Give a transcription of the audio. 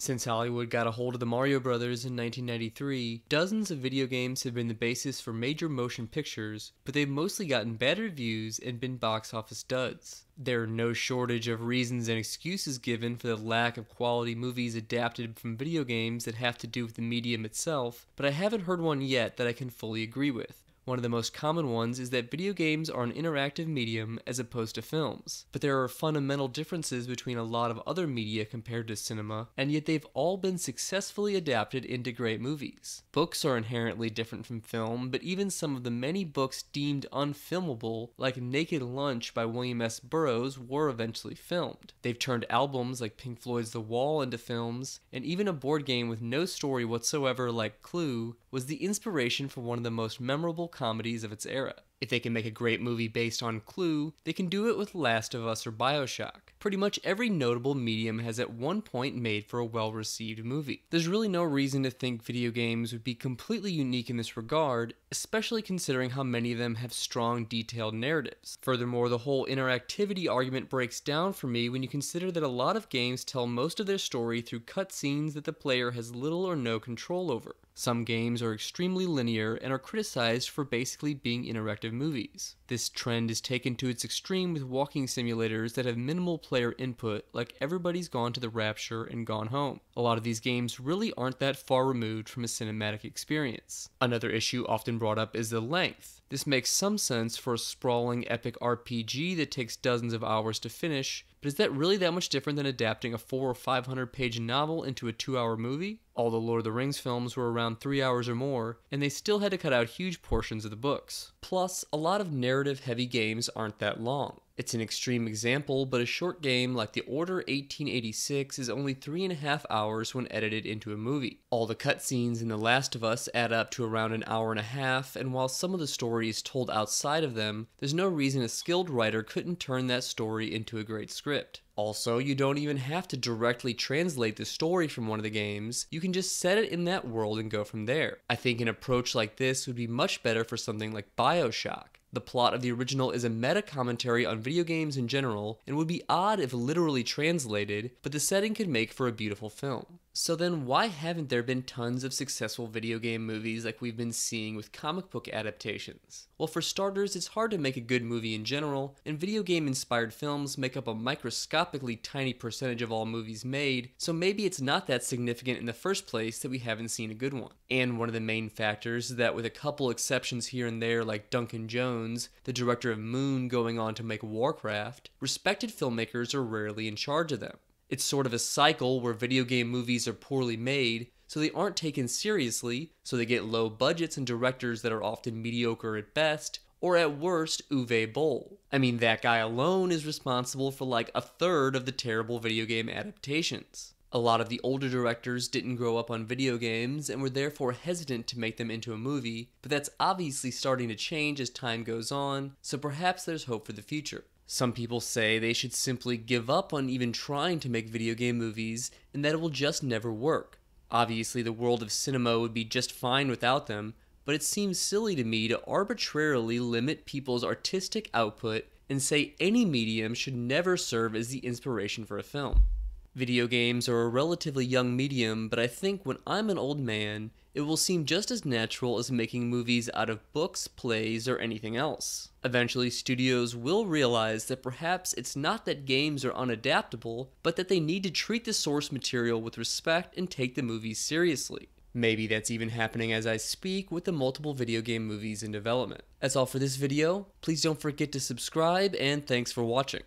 Since Hollywood got a hold of the Mario Brothers in 1993, dozens of video games have been the basis for major motion pictures, but they've mostly gotten bad reviews and been box office duds. There are no shortage of reasons and excuses given for the lack of quality movies adapted from video games that have to do with the medium itself, but I haven't heard one yet that I can fully agree with. One of the most common ones is that video games are an interactive medium as opposed to films, but there are fundamental differences between a lot of other media compared to cinema, and yet they've all been successfully adapted into great movies. Books are inherently different from film, but even some of the many books deemed unfilmable, like Naked Lunch by William S. Burroughs, were eventually filmed. They've turned albums like Pink Floyd's The Wall into films, and even a board game with no story whatsoever like Clue was the inspiration for one of the most memorable comedies of its era. If they can make a great movie based on Clue, they can do it with Last of Us or BioShock. Pretty much every notable medium has at one point made for a well-received movie. There's really no reason to think video games would be completely unique in this regard, especially considering how many of them have strong, detailed narratives. Furthermore, the whole interactivity argument breaks down for me when you consider that a lot of games tell most of their story through cutscenes that the player has little or no control over. Some games are extremely linear and are criticized for basically being interactive movies. This trend is taken to its extreme with walking simulators that have minimal player input, like Everybody's Gone to the Rapture and Gone Home. A lot of these games really aren't that far removed from a cinematic experience. Another issue often brought up is the length. This makes some sense for a sprawling epic RPG that takes dozens of hours to finish, but is that really that much different than adapting a 400 or 500 page novel into a 2-hour movie? All the Lord of the Rings films were around 3 hours or more, and they still had to cut out huge portions of the books. Plus, a lot of narrative-heavy games aren't that long. It's an extreme example, but a short game like The Order 1886 is only 3.5 hours when edited into a movie. All the cutscenes in The Last of Us add up to around an hour and a half, and while some of the story is told outside of them, there's no reason a skilled writer couldn't turn that story into a great script. Also, you don't even have to directly translate the story from one of the games, you can just set it in that world and go from there. I think an approach like this would be much better for something like BioShock. The plot of the original is a meta-commentary on video games in general, and would be odd if literally translated, but the setting could make for a beautiful film. So then why haven't there been tons of successful video game movies like we've been seeing with comic book adaptations? Well, for starters, it's hard to make a good movie in general, and video game inspired films make up a microscopically tiny percentage of all movies made, so maybe it's not that significant in the first place that we haven't seen a good one. And one of the main factors is that with a couple exceptions here and there like Duncan Jones, the director of Moon going on to make Warcraft, respected filmmakers are rarely in charge of them. It's sort of a cycle where video game movies are poorly made, so they aren't taken seriously, so they get low budgets and directors that are often mediocre at best, or at worst, Uwe Boll. I mean, that guy alone is responsible for like a third of the terrible video game adaptations. A lot of the older directors didn't grow up on video games and were therefore hesitant to make them into a movie, but that's obviously starting to change as time goes on, so perhaps there's hope for the future. Some people say they should simply give up on even trying to make video game movies and that it will just never work. Obviously, the world of cinema would be just fine without them, but it seems silly to me to arbitrarily limit people's artistic output and say any medium should never serve as the inspiration for a film. Video games are a relatively young medium, but I think when I'm an old man, it will seem just as natural as making movies out of books, plays, or anything else. Eventually, studios will realize that perhaps it's not that games are unadaptable, but that they need to treat the source material with respect and take the movies seriously. Maybe that's even happening as I speak with the multiple video game movies in development. That's all for this video. Please don't forget to subscribe, and thanks for watching.